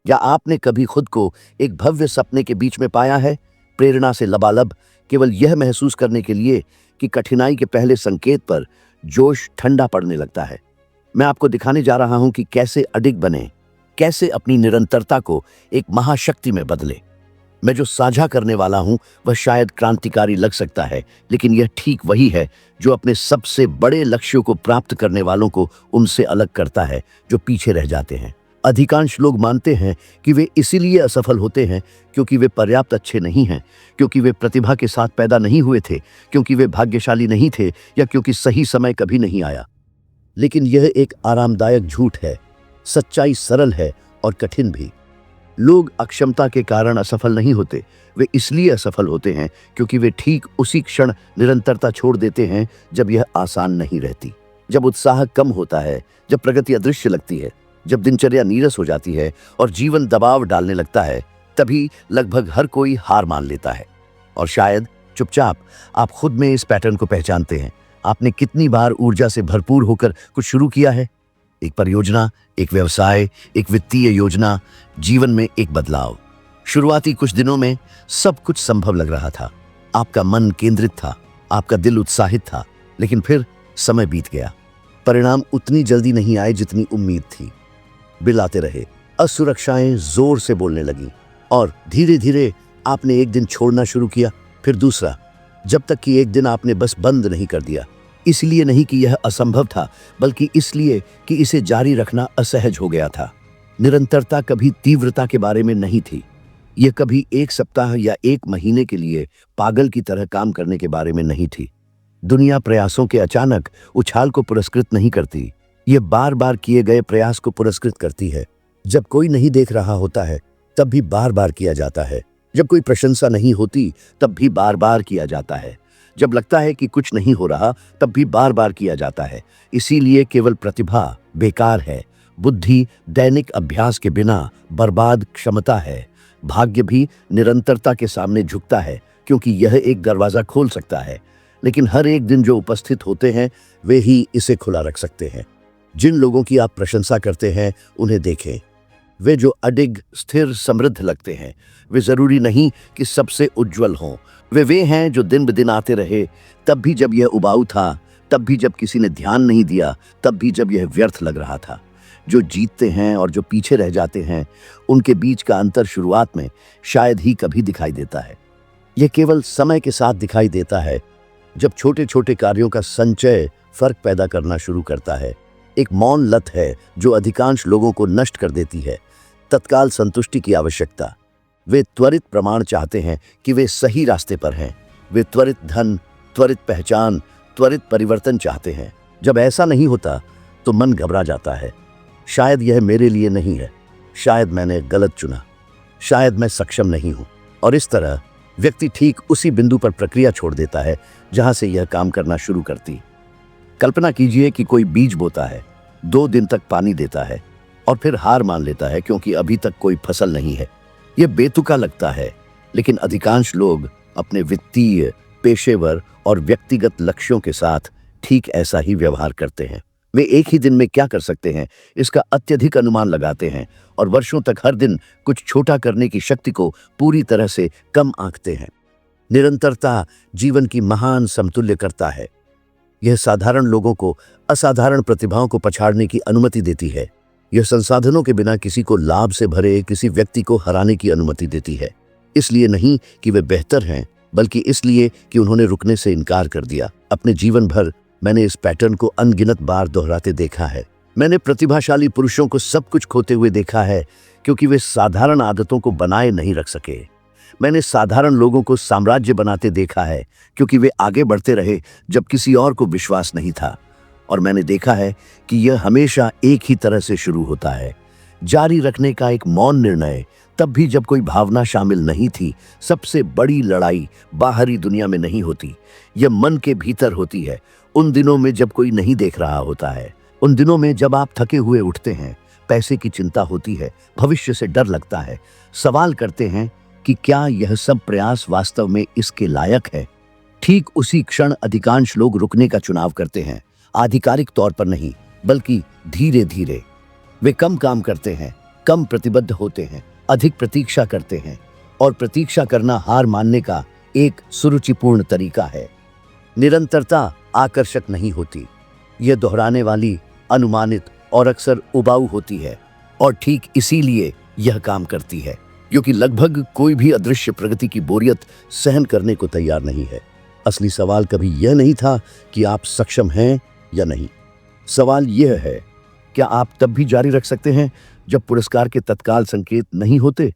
या आपने कभी खुद को एक भव्य सपने के बीच में पाया है, प्रेरणा से लबालब, केवल यह महसूस करने के लिए कि कठिनाई के पहले संकेत पर जोश ठंडा पड़ने लगता है। मैं आपको दिखाने जा रहा हूं कि कैसे अडिग बने, कैसे अपनी निरंतरता को एक महाशक्ति में बदले। मैं जो साझा करने वाला हूं वह शायद क्रांतिकारी लग सकता है, लेकिन यह ठीक वही है जो अपने सबसे बड़े लक्ष्यों को प्राप्त करने वालों को उनसे अलग करता है जो पीछे रह जाते हैं। अधिकांश लोग मानते हैं कि वे इसीलिए असफल होते हैं क्योंकि वे पर्याप्त अच्छे नहीं हैं, क्योंकि वे प्रतिभा के साथ पैदा नहीं हुए थे, क्योंकि वे भाग्यशाली नहीं थे, या क्योंकि सही समय कभी नहीं आया। लेकिन यह एक आरामदायक झूठ है। सच्चाई सरल है और कठिन भी। लोग अक्षमता के कारण असफल नहीं होते, वे इसलिए असफल होते हैं क्योंकि वे ठीक उसी क्षण निरंतरता छोड़ देते हैं जब यह आसान नहीं रहती, जब उत्साह कम होता है, जब प्रगति अदृश्य लगती है, जब दिनचर्या नीरस हो जाती है और जीवन दबाव डालने लगता है। तभी लगभग हर कोई हार मान लेता है। और शायद चुपचाप आप खुद में इस पैटर्न को पहचानते हैं। आपने कितनी बार ऊर्जा से भरपूर होकर कुछ शुरू किया है? एक परियोजना, एक व्यवसाय, एक वित्तीय योजना, जीवन में एक बदलाव। शुरुआती कुछ दिनों में सब कुछ संभव लग रहा था। आपका मन केंद्रित था, आपका दिल उत्साहित था, लेकिन फिर समय बीत गया। परिणाम उतनी जल्दी नहीं आए जितनी उम्मीद थी। बिल आते रहे, असुरक्षाएं जोर से बोलने लगी, और धीरे धीरे आपने एक दिन छोड़ना शुरू किया, फिर दूसरा, जब तक कि एक दिन आपने बस बंद नहीं कर दिया। इसलिए नहीं कि यह असंभव था, बल्कि इसलिए कि इसे जारी रखना असहज हो गया था। निरंतरता कभी तीव्रता के बारे में नहीं थी। यह कभी एक सप्ताह या एक महीने के लिए पागल की तरह काम करने के बारे में नहीं थी। दुनिया प्रयासों के अचानक उछाल को पुरस्कृत नहीं करती, यह बार बार किए गए प्रयास को पुरस्कृत करती है। जब कोई नहीं देख रहा होता है तब भी बार बार किया जाता है। जब कोई प्रशंसा नहीं होती तब भी बार बार किया जाता है। जब लगता है कि कुछ नहीं हो रहा तब भी बार बार किया जाता है। इसीलिए केवल प्रतिभा बेकार है, बुद्धि दैनिक अभ्यास के बिना बर्बाद क्षमता है। भाग्य भी निरंतरता के सामने झुकता है क्योंकि यह एक दरवाजा खोल सकता है, लेकिन हर एक दिन जो उपस्थित होते हैं वे ही इसे खुला रख सकते हैं। जिन लोगों की आप प्रशंसा करते हैं उन्हें देखें। वे जो अडिग, स्थिर, समृद्ध लगते हैं, वे जरूरी नहीं कि सबसे उज्जवल हों। वे हैं जो दिन ब दिन आते रहे, तब भी जब यह उबाऊ था, तब भी जब किसी ने ध्यान नहीं दिया, तब भी जब यह व्यर्थ लग रहा था। जो जीतते हैं और जो पीछे रह जाते हैं, उनके बीच का अंतर शुरुआत में शायद ही कभी दिखाई देता है। यह केवल समय के साथ दिखाई देता है, जब छोटे छोटे कार्यों का संचय फर्क पैदा करना शुरू करता है। एक मौन लत है जो अधिकांश लोगों को नष्ट कर देती है। तत्काल संतुष्टि की आवश्यकता। वे त्वरित प्रमाण चाहते हैं कि वे सही रास्ते पर हैं। वे त्वरित धन, त्वरित पहचान, त्वरित परिवर्तन चाहते हैं। जब ऐसा नहीं होता तो मन घबरा जाता है। शायद यह मेरे लिए नहीं है, शायद मैंने गलत चुना, शायद मैं सक्षम नहीं हूं। और इस तरह व्यक्ति ठीक उसी बिंदु पर प्रक्रिया छोड़ देता है जहां से यह काम करना शुरू करती। कल्पना कीजिए कि कोई बीज बोता है, 2 दिन तक पानी देता है और फिर हार मान लेता है क्योंकि अभी तक कोई फसल नहीं है। यह बेतुका लगता है, लेकिन अधिकांश लोग अपने वित्तीय, पेशेवर और व्यक्तिगत लक्ष्यों के साथ ठीक ऐसा ही व्यवहार करते हैं। वे एक ही दिन में क्या कर सकते हैं इसका अत्यधिक अनुमान लगाते हैं और वर्षों तक हर दिन कुछ छोटा करने की शक्ति को पूरी तरह से कम आंकते हैं। निरंतरता जीवन की महान समतुल्य करता है। यह साधारण लोगों को असाधारण प्रतिभाओं को पछाड़ने की अनुमति देती है। यह संसाधनों के बिना किसी को लाभ से भरे किसी व्यक्ति को हराने की अनुमति देती है। इसलिए नहीं कि वे बेहतर हैं, बल्कि इसलिए कि उन्होंने रुकने से इनकार कर दिया। अपने जीवन भर मैंने इस पैटर्न को अनगिनत बार दोहराते देखा है। मैंने प्रतिभाशाली पुरुषों को सब कुछ खोते हुए देखा है क्योंकि वे साधारण आदतों को बनाए नहीं रख सके। मैंने साधारण लोगों को साम्राज्य बनाते देखा है क्योंकि वे आगे बढ़ते रहे जब किसी और को विश्वास नहीं था। और मैंने देखा है कि यह हमेशा एक ही तरह से शुरू होता है, जारी रखने का एक मौन निर्णय, तब भी जब कोई भावना शामिल नहीं थी। सबसे बड़ी लड़ाई बाहरी दुनिया में नहीं होती, यह मन के भीतर होती है। उन दिनों में जब कोई नहीं देख रहा होता है, उन दिनों में जब आप थके हुए उठते हैं, पैसे की चिंता होती है, भविष्य से डर लगता है, सवाल करते हैं कि क्या यह सब प्रयास वास्तव में इसके लायक है। ठीक उसी क्षण अधिकांश लोग रुकने का चुनाव करते हैं, आधिकारिक तौर पर नहीं बल्कि धीरे धीरे। वे कम काम करते हैं, कम प्रतिबद्ध होते हैं, अधिक प्रतीक्षा करते हैं, और प्रतीक्षा करना हार मानने का एक सुरुचिपूर्ण तरीका है। निरंतरता आकर्षक नहीं होती, यह दोहराने वाली, अनुमानित और अक्सर उबाऊ होती है, और ठीक इसीलिए यह काम करती है, क्योंकि लगभग कोई भी अदृश्य प्रगति की बोरियत सहन करने को तैयार नहीं है। असली सवाल कभी यह नहीं था कि आप सक्षम हैं या नहीं। सवाल यह है, क्या आप तब भी जारी रख सकते हैं जब पुरस्कार के तत्काल संकेत नहीं होते?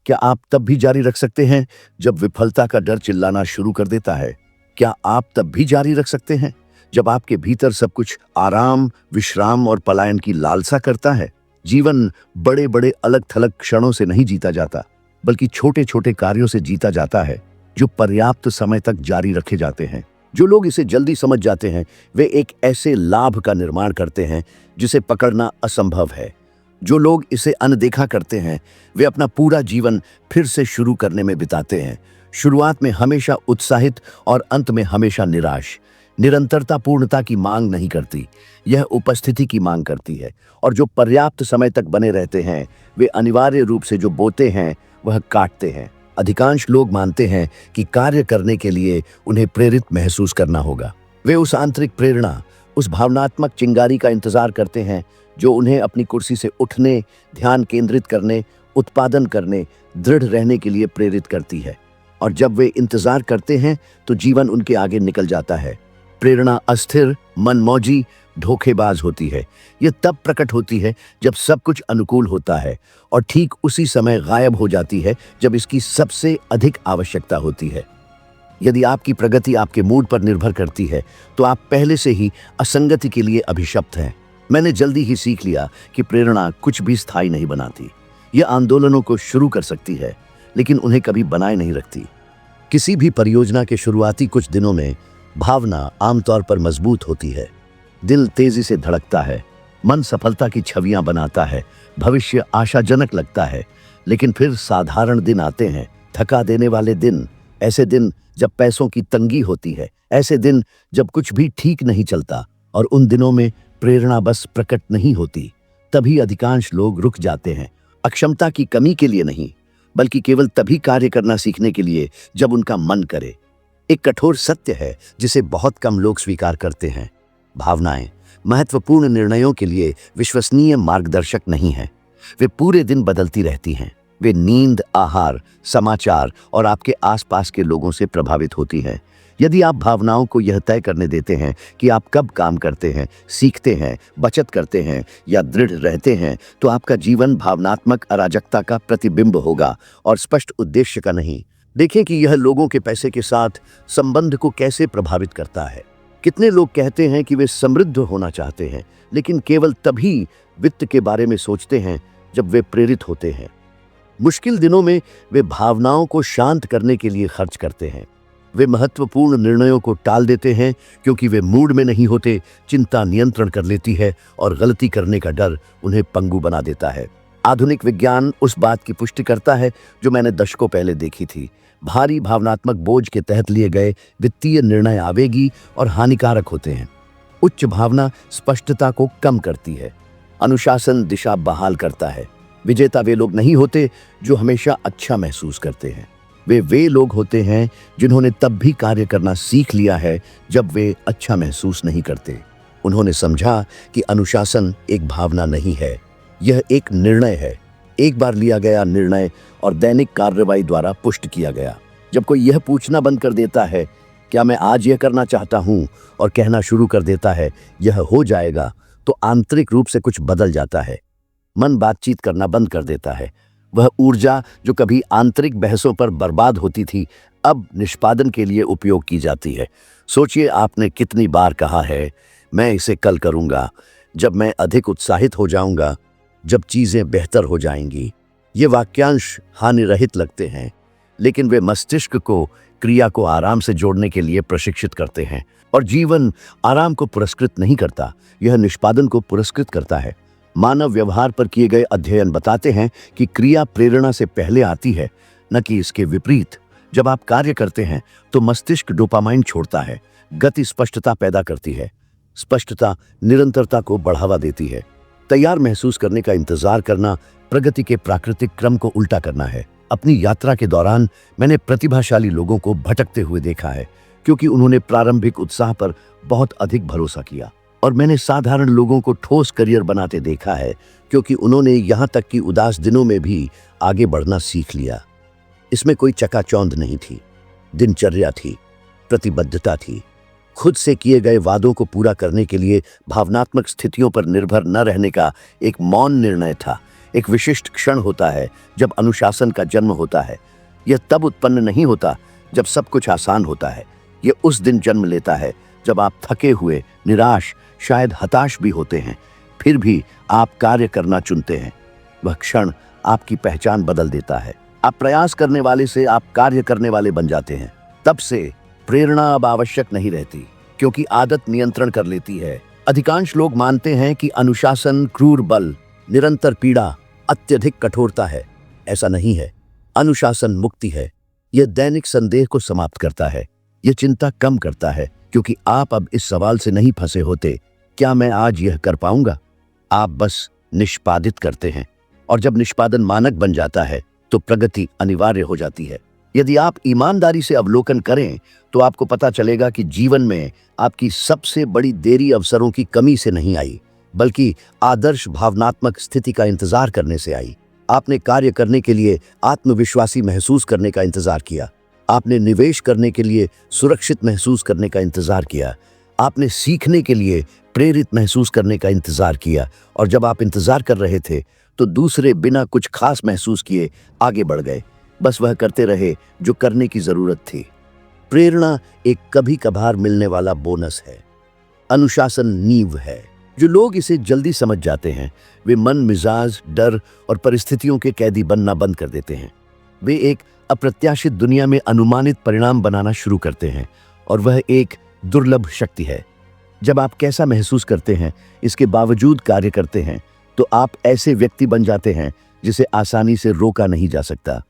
क्या आप तब भी जारी रख सकते हैं जब विफलता का डर चिल्लाना शुरू कर देता है? क्या आप तब भी जारी रख सकते हैं जब आपके भीतर सब कुछ आराम, विश्राम और पलायन की लालसा करता है? जीवन बड़े बड़े अलग थलग क्षणों से नहीं जीता जाता, बल्कि छोटे छोटे कार्यों से जीता जाता है, जो पर्याप्त समय तक जारी रखे जाते हैं। जो लोग इसे जल्दी समझ जाते हैं, वे एक ऐसे लाभ का निर्माण करते हैं जिसे पकड़ना असंभव है। जो लोग इसे अनदेखा करते हैं, वे अपना पूरा जीवन फिर से शुरू करने में बिताते हैं। शुरुआत में हमेशा उत्साहित और अंत में हमेशा निराश। निरंतरता पूर्णता की मांग नहीं करती, यह उपस्थिति की मांग करती है। और जो पर्याप्त समय तक बने रहते हैं, वे अनिवार्य रूप से जो बोते हैं वह काटते हैं। अधिकांश लोग मानते हैं कि कार्य करने के लिए उन्हें प्रेरित महसूस करना होगा। वे उस आंतरिक प्रेरणा, उस भावनात्मक चिंगारी का इंतजार करते हैं जो उन्हें अपनी कुर्सी से उठने, ध्यान केंद्रित करने, उत्पादन करने, दृढ़ रहने के लिए प्रेरित करती है। और जब वे इंतजार करते हैं तो जीवन उनके आगे निकल जाता है। प्रेरणा अस्थिर, मनमौजी, धोखेबाज होती है। यह तब प्रकट होती है जब सब कुछ अनुकूल होता है, और ठीक उसी समय गायब हो जाती है जब इसकी सबसे अधिक आवश्यकता होती है। यदि आपकी प्रगति आपके मूड पर निर्भर करती है, तो आप पहले से ही असंगति के लिए अभिशप्त हैं। मैंने जल्दी ही सीख लिया कि प्रेरणा कुछ भी स्थायी नहीं बनाती। यह आंदोलनों को शुरू कर सकती है, लेकिन उन्हें कभी बनाए नहीं रखती। किसी भी परियोजना के शुरुआती कुछ दिनों में भावना आमतौर पर मजबूत होती है। दिल तेजी से धड़कता है, मन सफलता की छवियां बनाता है, भविष्य आशाजनक लगता है। लेकिन फिर साधारण दिन आते हैं, थका देने वाले दिन, ऐसे दिन जब पैसों की तंगी होती है, ऐसे दिन जब कुछ भी ठीक नहीं चलता, और उन दिनों में प्रेरणा बस प्रकट नहीं होती। तभी अधिकांश लोग रुक जाते हैं, अक्षमता की कमी के लिए नहीं, बल्कि केवल तभी कार्य करना सीखने के लिए जब उनका मन करे। एक कठोर सत्य है जिसे बहुत कम लोग स्वीकार करते हैं। भावनाएं महत्वपूर्ण निर्णयों के लिए विश्वसनीय मार्गदर्शक नहीं हैं। वे पूरे दिन बदलती रहती हैं। वे नींद, आहार, समाचार और आपके आसपास के लोगों से प्रभावित होती हैं। यदि आप भावनाओं को यह तय करने देते हैं कि आप कब काम करते हैं, सीखते हैं, बचत करते हैं या दृढ़ रहते हैं, तो आपका जीवन भावनात्मक अराजकता का प्रतिबिंब होगा और स्पष्ट उद्देश्य का नहीं। देखें कि यह लोगों के पैसे के साथ संबंध को कैसे प्रभावित करता है। कितने लोग कहते हैं कि वे समृद्ध होना चाहते हैं, लेकिन केवल तभी वित्त के बारे में सोचते हैं जब वे प्रेरित होते हैं। मुश्किल दिनों में वे भावनाओं को शांत करने के लिए खर्च करते हैं। वे महत्वपूर्ण निर्णयों को टाल देते हैं क्योंकि वे मूड में नहीं होते। चिंता नियंत्रण कर लेती है और गलती करने का डर उन्हें पंगु बना देता है। आधुनिक विज्ञान उस बात की पुष्टि करता है जो मैंने दशकों पहले देखी थी। भारी भावनात्मक बोझ के तहत लिए गए वित्तीय निर्णय आवेगी और हानिकारक होते हैं। उच्च भावना स्पष्टता को कम करती है, अनुशासन दिशा बहाल करता है। विजेता वे लोग नहीं होते जो हमेशा अच्छा महसूस करते हैं। वे लोग होते हैं जिन्होंने तब भी कार्य करना सीख लिया है जब वे अच्छा महसूस नहीं करते। उन्होंने समझा कि अनुशासन एक भावना नहीं है, यह एक निर्णय है, एक बार लिया गया निर्णय और दैनिक कार्रवाई द्वारा पुष्ट किया गया। जब कोई यह पूछना बंद कर देता है, क्या मैं आज यह करना चाहता हूं, और कहना शुरू कर देता है, यह हो जाएगा, तो आंतरिक रूप से कुछ बदल जाता है। मन बातचीत करना बंद कर देता है। वह ऊर्जा जो कभी आंतरिक बहसों पर बर्बाद होती थी, अब निष्पादन के लिए उपयोग की जाती है। सोचिए, आपने कितनी बार कहा है, मैं इसे कल करूंगा, जब मैं अधिक उत्साहित हो जाऊंगा, जब चीजें बेहतर हो जाएंगी। ये वाक्यांश हानिरहित लगते हैं, लेकिन वे मस्तिष्क को क्रिया को आराम से जोड़ने के लिए प्रशिक्षित करते हैं। और जीवन आराम को पुरस्कृत नहीं करता, यह निष्पादन को पुरस्कृत करता है। मानव व्यवहार पर किए गए अध्ययन बताते हैं कि क्रिया प्रेरणा से पहले आती है, न कि इसके विपरीत। जब आप कार्य करते हैं तो मस्तिष्क डोपामाइन छोड़ता है, गति स्पष्टता पैदा करती है। स्पष्टता निरंतरता को बढ़ावा देती है। तैयार महसूस करने का इंतजार करना प्रगति के प्राकृतिक क्रम को उल्टा करना है। अपनी यात्रा के दौरान मैंने प्रतिभाशाली लोगों को भटकते हुए देखा है, क्योंकि उन्होंने प्रारंभिक उत्साह पर बहुत अधिक भरोसा किया। और मैंने साधारण लोगों को ठोस करियर बनाते देखा है, क्योंकि उन्होंने यहाँ तक कि उदास दिनों में भी आगे बढ़ना सीख लिया। इसमें कोई चकाचौंध नहीं थी, दिनचर्या थी, प्रतिबद्धता थी, खुद से किए गए वादों को पूरा करने के लिए भावनात्मक स्थितियों पर निर्भर न रहने का एक मौन निर्णय था। एक विशिष्ट क्षण होता है जब अनुशासन का जन्म होता है। यह तब उत्पन्न नहीं होता जब सब कुछ आसान होता है। यह उस दिन जन्म लेता है जब आप थके हुए, निराश, शायद हताश भी होते हैं, फिर भी आप कार्य करना चुनते हैं। वह क्षण आपकी पहचान बदल देता है। आप प्रयास करने वाले से आप कार्य करने वाले बन जाते हैं। तब से प्रेरणा अब आवश्यक नहीं रहती, क्योंकि आदत नियंत्रण कर लेती है। अधिकांश लोग मानते हैं कि अनुशासन क्रूर बल, निरंतर पीड़ा, अत्यधिक कठोरता है। ऐसा नहीं है। अनुशासन मुक्ति है। यह दैनिक संदेह को समाप्त करता है। यह चिंता कम करता है, क्योंकि आप अब इस सवाल से नहीं फंसे होते, क्या मैं आज यह कर पाऊंगा? आप बस निष्पादित करते हैं, और जब निष्पादन मानक बन जाता है तो प्रगति अनिवार्य हो जाती है। यदि आप ईमानदारी से अवलोकन करें तो आपको पता चलेगा कि जीवन में आपकी सबसे बड़ी देरी अवसरों की कमी से नहीं आई, बल्कि आदर्श भावनात्मक स्थिति का इंतजार करने से आई। आपने कार्य करने के लिए आत्मविश्वासी महसूस करने का इंतजार किया। आपने निवेश करने के लिए सुरक्षित महसूस करने का इंतजार किया। आपने सीखने के लिए प्रेरित महसूस करने का इंतजार किया। और जब आप इंतजार कर रहे थे तो दूसरे बिना कुछ खास महसूस किए आगे बढ़ गए। बस वह करते रहे जो करने की जरूरत थी। प्रेरणा एक कभी कभार मिलने वाला बोनस है। अनुशासन नींव है। जो लोग इसे जल्दी समझ जाते हैं वे मन मिजाज, डर और परिस्थितियों के कैदी बनना बंद कर देते हैं। वे एक अप्रत्याशित दुनिया में अनुमानित परिणाम बनाना शुरू करते हैं, और वह एक दुर्लभ शक्ति है। जब आप कैसा महसूस करते हैं इसके बावजूद कार्य करते हैं तो आप ऐसे व्यक्ति बन जाते हैं जिसे आसानी से रोका नहीं जा सकता।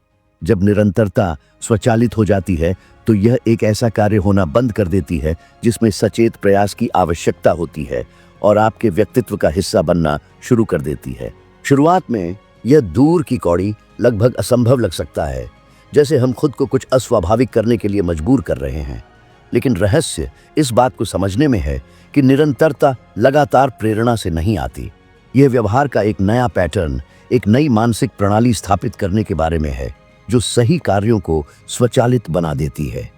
जब निरंतरता स्वचालित हो जाती है तो यह एक ऐसा कार्य होना बंद कर देती है जिसमें सचेत प्रयास की आवश्यकता होती है, और आपके व्यक्तित्व का हिस्सा बनना शुरू कर देती है। शुरुआत में यह दूर की कौड़ी लगभग असंभव लग सकता है, जैसे हम खुद को कुछ अस्वाभाविक करने के लिए मजबूर कर रहे हैं। लेकिन रहस्य इस बात को समझने में है कि निरंतरता लगातार प्रेरणा से नहीं आती। यह व्यवहार का एक नया पैटर्न, एक नई मानसिक प्रणाली स्थापित करने के बारे में है, जो सही कार्यों को स्वचालित बना देती है।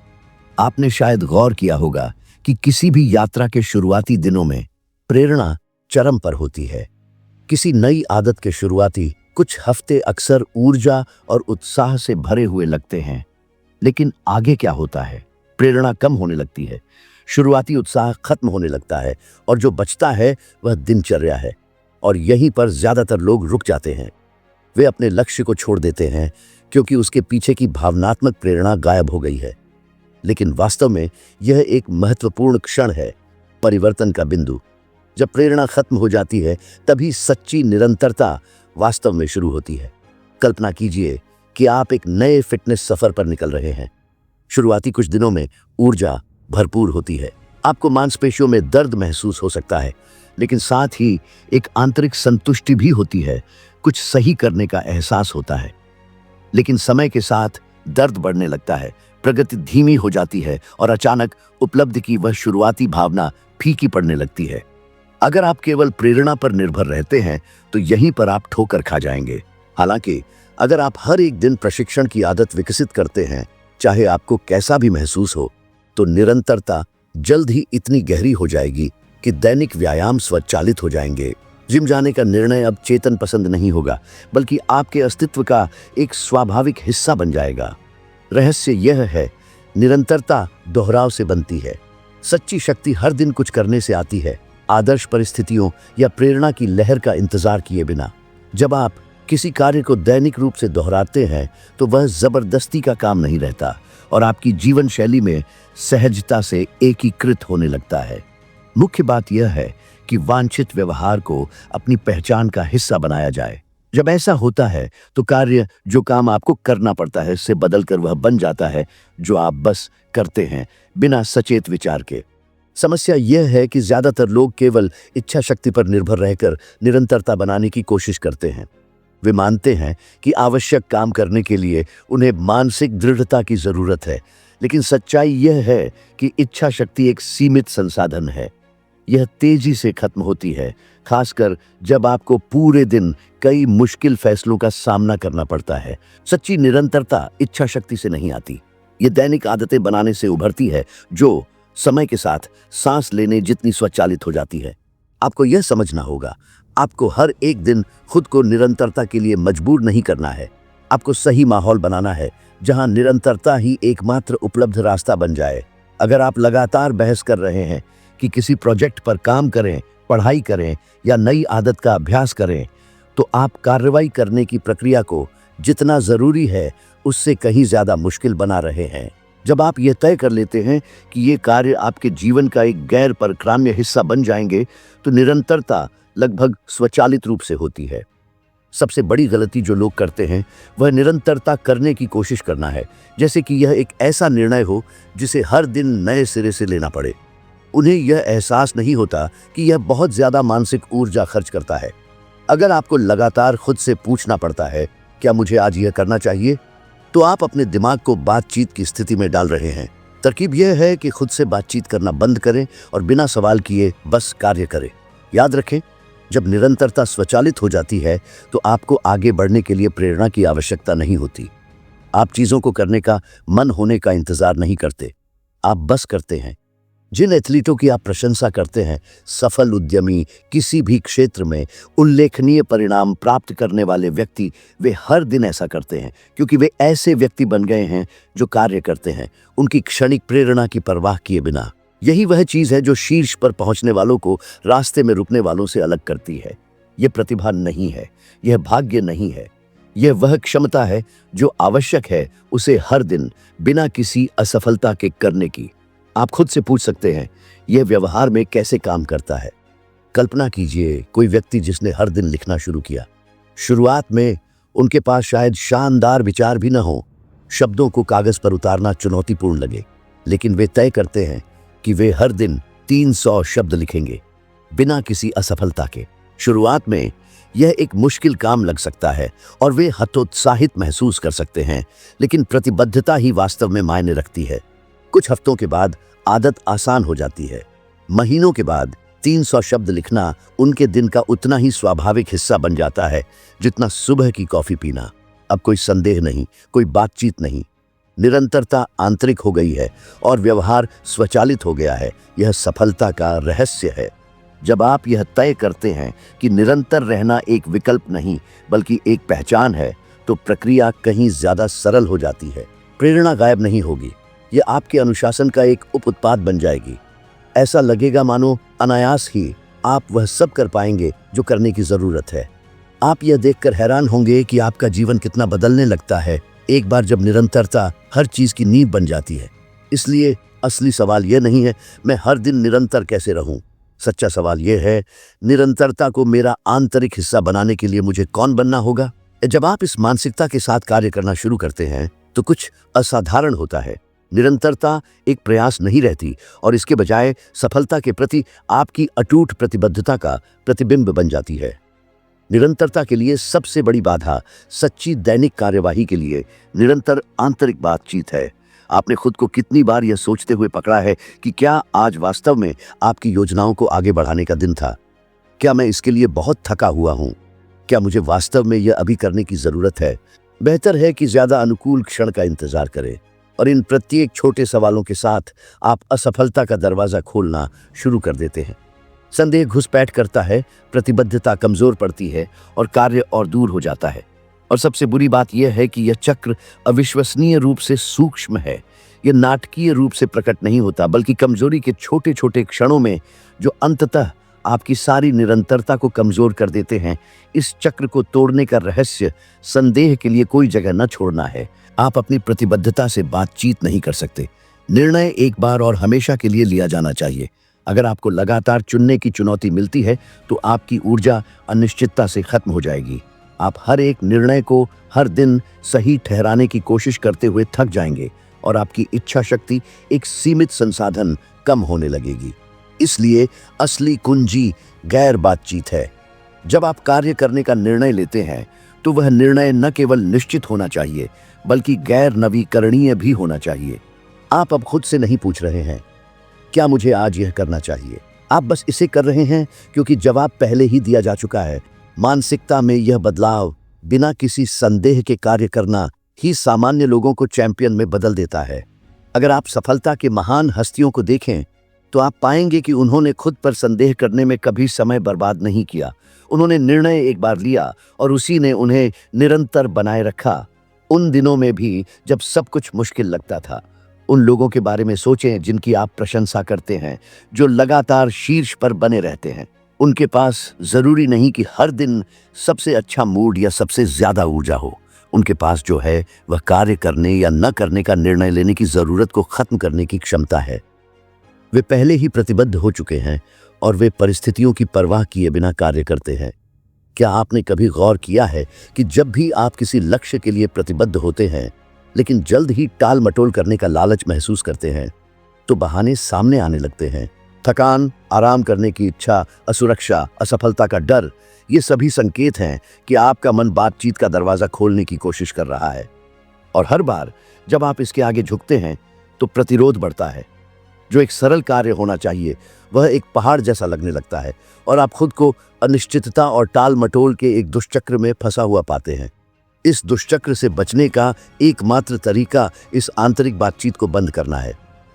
आपने शायद गौर किया होगा कि किसी भी यात्रा के शुरुआती दिनों में प्रेरणा चरम पर होती है। किसी नई आदत के शुरुआती कुछ हफ्ते अक्सर ऊर्जा और उत्साह से भरे हुए लगते हैं, लेकिन आगे क्या होता है? प्रेरणा कम होने लगती है, शुरुआती उत्साह खत्म होने लगता है, और जो बचता है वह दिनचर्या है। और यहीं पर ज्यादातर लोग रुक जाते हैं। वे अपने लक्ष्य को छोड़ देते हैं क्योंकि उसके पीछे की भावनात्मक प्रेरणा गायब हो गई है। लेकिन वास्तव में यह एक महत्वपूर्ण क्षण है, परिवर्तन का बिंदु। जब प्रेरणा खत्म हो जाती है तभी सच्ची निरंतरता वास्तव में शुरू होती है। कल्पना कीजिए कि आप एक नए फिटनेस सफर पर निकल रहे हैं। शुरुआती कुछ दिनों में ऊर्जा भरपूर होती है। आपको मांसपेशियों में दर्द महसूस हो सकता है, लेकिन साथ ही एक आंतरिक संतुष्टि भी होती है। कुछ सही करने का एहसास होता है। लेकिन समय के साथ दर्द बढ़ने लगता है, प्रगति धीमी हो जाती है, और अचानक उपलब्धि की वह शुरुआती भावना फीकी पड़ने लगती है। अगर आप केवल प्रेरणा पर निर्भर रहते हैं तो यहीं पर आप ठोकर खा जाएंगे। हालांकि अगर आप हर एक दिन प्रशिक्षण की आदत विकसित करते हैं, चाहे आपको कैसा भी महसूस हो, तो निरंतरता जल्द ही इतनी गहरी हो जाएगी कि दैनिक व्यायाम स्वचालित हो जाएंगे। जिम जाने का निर्णय अब चेतन पसंद नहीं होगा, बल्कि आपके अस्तित्व का एक स्वाभाविक हिस्सा बन जाएगा। रहस्य यह है, निरंतरता दोहराव से बनती है। सच्ची शक्ति हर दिन कुछ करने से आती है, आदर्श परिस्थितियों या प्रेरणा की लहर का इंतजार किए बिना। जब आप किसी कार्य को दैनिक रूप से दोहराते हैं तो वह जबरदस्ती का काम नहीं रहता, और आपकी जीवन शैली में सहजता से एकीकृत होने लगता है। मुख्य बात यह है कि वांछित व्यवहार को अपनी पहचान का हिस्सा बनाया जाए। जब ऐसा होता है तो कार्य, जो काम आपको करना पड़ता है, से बदलकर वह बन जाता है जो आप बस करते हैं, बिना सचेत विचार के। समस्या यह है कि ज्यादातर लोग केवल इच्छा शक्ति पर निर्भर रहकर निरंतरता बनाने की कोशिश करते हैं। वे मानते हैं कि आवश्यक काम करने के लिए उन्हें मानसिक दृढ़ता की जरूरत है, लेकिन सच्चाई यह है कि इच्छा शक्ति एक सीमित संसाधन है। यह तेजी से खत्म होती है, खासकर जब आपको पूरे दिन कई मुश्किल फैसलों का सामना करना पड़ता है। सच्ची निरंतरता इच्छा शक्ति से नहीं आती, ये दैनिक आदतें बनाने से उभरती है, जो समय के साथ सांस लेने जितनी स्वचालित हो जाती है। आपको यह समझना होगा, आपको हर एक दिन खुद को निरंतरता के लिए मजबूर नहीं करना है। आपको सही माहौल बनाना है जहां निरंतरता ही एकमात्र उपलब्ध रास्ता बन जाए। अगर आप लगातार बहस कर रहे हैं कि किसी प्रोजेक्ट पर काम करें, पढ़ाई करें या नई आदत का अभ्यास करें, तो आप कार्रवाई करने की प्रक्रिया को जितना जरूरी है उससे कहीं ज्यादा मुश्किल बना रहे हैं। जब आप ये तय कर लेते हैं कि ये कार्य आपके जीवन का एक गैर परक्राम्य हिस्सा बन जाएंगे, तो निरंतरता लगभग स्वचालित रूप से होती है। सबसे बड़ी गलती जो लोग करते हैं वह निरंतरता करने की कोशिश करना है, जैसे कि यह एक ऐसा निर्णय हो जिसे हर दिन नए सिरे से लेना पड़े। उन्हें यह एहसास नहीं होता कि यह बहुत ज्यादा मानसिक ऊर्जा खर्च करता है। अगर आपको लगातार खुद से पूछना पड़ता है, क्या मुझे आज यह करना चाहिए, तो आप अपने दिमाग को बातचीत की स्थिति में डाल रहे हैं। तरकीब यह है कि खुद से बातचीत करना बंद करें और बिना सवाल किए बस कार्य करें। याद रखें, जब निरंतरता स्वचालित हो जाती है तो आपको आगे बढ़ने के लिए प्रेरणा की आवश्यकता नहीं होती। आप चीजों को करने का मन होने का इंतजार नहीं करते, आप बस करते हैं। जिन एथलीटों की आप प्रशंसा करते हैं, सफल उद्यमी, किसी भी क्षेत्र में उल्लेखनीय परिणाम प्राप्त करने वाले व्यक्ति, वे हर दिन ऐसा करते हैं क्योंकि वे ऐसे व्यक्ति बन गए हैं जो कार्य करते हैं, उनकी क्षणिक प्रेरणा की परवाह किए बिना। यही वह चीज है जो शीर्ष पर पहुंचने वालों को रास्ते में रुकने वालों से अलग करती है। यह प्रतिभा नहीं है, यह भाग्य नहीं है, यह वह क्षमता है जो आवश्यक है उसे हर दिन बिना किसी असफलता के करने की। आप खुद से पूछ सकते हैं, यह व्यवहार में कैसे काम करता है। कल्पना कीजिए कोई व्यक्ति जिसने हर दिन लिखना शुरू किया। शुरुआत में उनके पास शायद शानदार विचार भी न हो, शब्दों को कागज पर उतारना चुनौतीपूर्ण लगे, लेकिन वे तय करते हैं कि वे हर दिन 300 शब्द लिखेंगे बिना किसी असफलता के। शुरुआत में यह एक मुश्किल काम लग सकता है और वे हतोत्साहित महसूस कर सकते हैं, लेकिन प्रतिबद्धता ही वास्तव में मायने रखती है। कुछ हफ्तों के बाद आदत आसान हो जाती है। महीनों के बाद 300 शब्द लिखना उनके दिन का उतना ही स्वाभाविक हिस्सा बन जाता है जितना सुबह की कॉफी पीना। अब कोई संदेह नहीं, कोई बातचीत नहीं, निरंतरता आंतरिक हो गई है और व्यवहार स्वचालित हो गया है। यह सफलता का रहस्य है। जब आप यह तय करते हैं कि निरंतर रहना एक विकल्प नहीं बल्कि एक पहचान है, तो प्रक्रिया कहीं ज्यादा सरल हो जाती है। प्रेरणा गायब नहीं होगी, यह आपके अनुशासन का एक उप उत्पाद बन जाएगी। ऐसा लगेगा मानो अनायास ही आप वह सब कर पाएंगे जो करने की जरूरत है। आप यह देखकर हैरान होंगे कि आपका जीवन कितना बदलने लगता है एक बार जब निरंतरता हर चीज की नींव बन जाती है। इसलिए असली सवाल यह नहीं है मैं हर दिन निरंतर कैसे रहूं। सच्चा सवाल यह है, निरंतरता को मेरा आंतरिक हिस्सा बनाने के लिए मुझे कौन बनना होगा। जब आप इस मानसिकता के साथ कार्य करना शुरू करते हैं तो कुछ असाधारण होता है। निरंतरता एक प्रयास नहीं रहती और इसके बजाय सफलता के प्रति आपकी अटूट प्रतिबद्धता का प्रतिबिंब बन जाती है। निरंतरता के लिए सबसे बड़ी बाधा सच्ची दैनिक कार्यवाही के लिए निरंतर आंतरिक बातचीत है। आपने खुद को कितनी बार यह सोचते हुए पकड़ा है कि क्या आज वास्तव में आपकी योजनाओं को आगे बढ़ाने का दिन था? क्या मैं इसके लिए बहुत थका हुआ हूं? क्या मुझे वास्तव में यह अभी करने की जरूरत है? बेहतर है कि ज्यादा अनुकूल क्षण का इंतजार करें और इन प्रत्येक छोटे सवालों के साथ आप असफलता का दरवाजा खोलना शुरू कर देते हैं। संदेह घुसपैठ करता है, प्रतिबद्धता कमजोर पड़ती है और कार्य और दूर हो जाता है। और सबसे बुरी बात यह है कि यह चक्र अविश्वसनीय रूप से सूक्ष्म है। यह नाटकीय रूप से प्रकट नहीं होता, बल्कि कमजोरी के छोटे छोटे क्षणों में जो अंततः आपकी सारी निरंतरता को कमजोर कर देते हैं। इस चक्र को तोड़ने का रहस्य संदेह के लिए कोई जगह न छोड़ना है। आप अपनी प्रतिबद्धता से बातचीत नहीं कर सकते। निर्णय एक बार और हमेशा के लिए लिया जाना चाहिए। अगर आपको लगातार चुनने की चुनौती मिलती है तो आपकी ऊर्जा अनिश्चितता से खत्म हो जाएगी। आप हर एक निर्णय को हर दिन सही ठहराने की कोशिश करते हुए थक जाएंगे और आपकी इच्छा शक्ति एक सीमित संसाधन कम होने लगेगी। इसलिए असली कुंजी गैर बातचीत है। जब आप कार्य करने का निर्णय लेते हैं तो वह निर्णय न केवल निश्चित होना चाहिए बल्कि गैर नवीकरणीय भी होना चाहिए। आप अब खुद से नहीं पूछ रहे हैं क्या मुझे आज यह करना चाहिए, आप बस इसे कर रहे हैं क्योंकि जवाब पहले ही दिया जा चुका है। मानसिकता में यह बदलाव बिना किसी संदेह के कार्य करना ही सामान्य लोगों को चैंपियन में बदल देता है। अगर आप सफलता के महान हस्तियों को देखें तो आप पाएंगे कि उन्होंने खुद पर संदेह करने में कभी समय बर्बाद नहीं किया। उन्होंने निर्णय एक बार लिया और उसी ने उन्हें निरंतर बनाए रखा, उन दिनों में भी जब सब कुछ मुश्किल लगता था। उन लोगों के बारे में सोचें जिनकी आप प्रशंसा करते हैं, जो लगातार शीर्ष पर बने रहते हैं। उनके पास जरूरी नहीं कि हर दिन सबसे अच्छा मूड या सबसे ज्यादा ऊर्जा हो। उनके पास जो है वह कार्य करने या न करने का निर्णय लेने की जरूरत को खत्म करने की क्षमता है। वे पहले ही प्रतिबद्ध हो चुके हैं और वे परिस्थितियों की परवाह किए बिना कार्य करते हैं। क्या आपने कभी गौर किया है कि जब भी आप किसी लक्ष्य के लिए प्रतिबद्ध होते हैं लेकिन जल्द ही टाल मटोल करने का लालच महसूस करते हैं तो बहाने सामने आने लगते हैं। थकान, आराम करने की इच्छा, असुरक्षा, असफलता का डर, ये सभी संकेत हैं कि आपका मन बातचीत का दरवाजा खोलने की कोशिश कर रहा है। और हर बार जब आप इसके आगे झुकते हैं तो प्रतिरोध बढ़ता है। जो एक सरल कार्य होना चाहिए वह एक पहाड़ जैसा लगने लगता है और आप खुद को अनिश्चितता और टाल मटोल के एक दुष्चक्र में फंसा हुआ पाते हैं। इस दुष्चक्र से बचने का एकमात्र तरीका इस आंतरिक बातचीत को बंद करना है।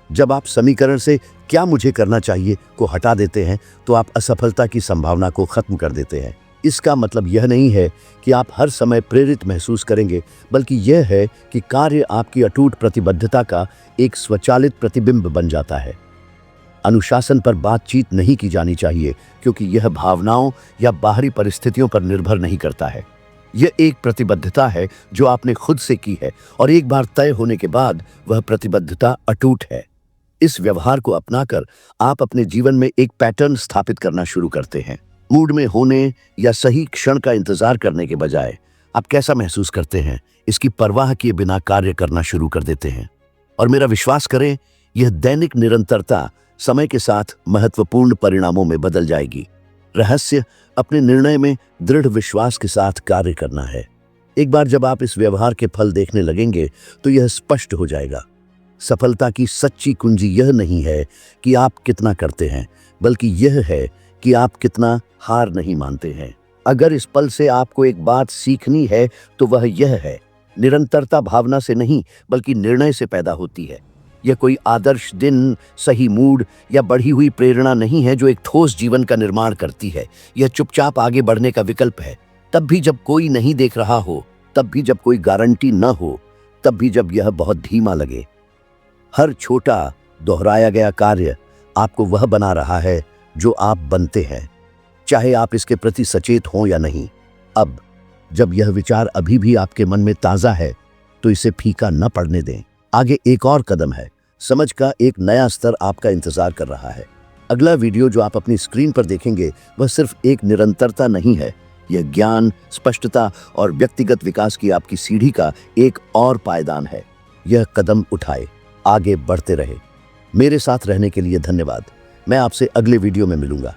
जब आप समीकरण से क्या मुझे करना चाहिए को हटा देते हैं तो आप असफलता की संभावना को खत्म कर देते हैं। इसका मतलब यह नहीं है कि आप हर समय प्रेरित महसूस करेंगे, बल्कि यह है कि कार्य आपकी अटूट प्रतिबद्धता का एक स्वचालित प्रतिबिंब बन जाता है। अनुशासन पर बातचीत नहीं की जानी चाहिए क्योंकि यह भावनाओं या बाहरी परिस्थितियों पर निर्भर नहीं करता है। यह एक प्रतिबद्धता है जो आपने खुद से की है और एक बार तय होने के बाद वह प्रतिबद्धता अटूट है। इस व्यवहार को अपनाकर आप अपने जीवन में एक पैटर्न स्थापित करना शुरू करते हैं। मूड में होने या सही क्षण का इंतजार करने के बजाय आप कैसा महसूस करते हैं इसकी परवाह किए बिना कार्य करना शुरू कर देते हैं। और मेरा विश्वास करें, यह दैनिक निरंतरता समय के साथ महत्वपूर्ण परिणामों में बदल जाएगी। रहस्य अपने निर्णय में दृढ़ विश्वास के साथ कार्य करना है। एक बार जब आप इस व्यवहार के फल देखने लगेंगे तो यह स्पष्ट हो जाएगा। सफलता की सच्ची कुंजी यह नहीं है कि आप कितना करते हैं, बल्कि यह है कि आप कितना हार नहीं मानते हैं। अगर इस पल से आपको एक बात सीखनी है तो वह यह है, निरंतरता भावना से नहीं बल्कि निर्णय से पैदा होती है। यह कोई आदर्श दिन, सही मूड या बढ़ी हुई प्रेरणा नहीं है जो एक ठोस जीवन का निर्माण करती है। यह चुपचाप आगे बढ़ने का विकल्प है, तब भी जब कोई नहीं देख रहा हो, तब भी जब कोई गारंटी न हो, तब भी जब यह बहुत धीमा लगे। हर छोटा दोहराया गया कार्य आपको वह बना रहा है जो आप बनते हैं, चाहे आप इसके प्रति सचेत हों या नहीं। अब जब यह विचार अभी भी आपके मन में ताजा है तो इसे फीका न पड़ने दें। आगे एक और कदम है, समझ का एक नया स्तर आपका इंतजार कर रहा है। अगला वीडियो जो आप अपनी स्क्रीन पर देखेंगे वह सिर्फ एक निरंतरता नहीं है, यह ज्ञान, स्पष्टता और व्यक्तिगत विकास की आपकी सीढ़ी का एक और पायदान है। यह कदम उठाए, आगे बढ़ते रहे। मेरे साथ रहने के लिए धन्यवाद। मैं आपसे अगले वीडियो में मिलूंगा।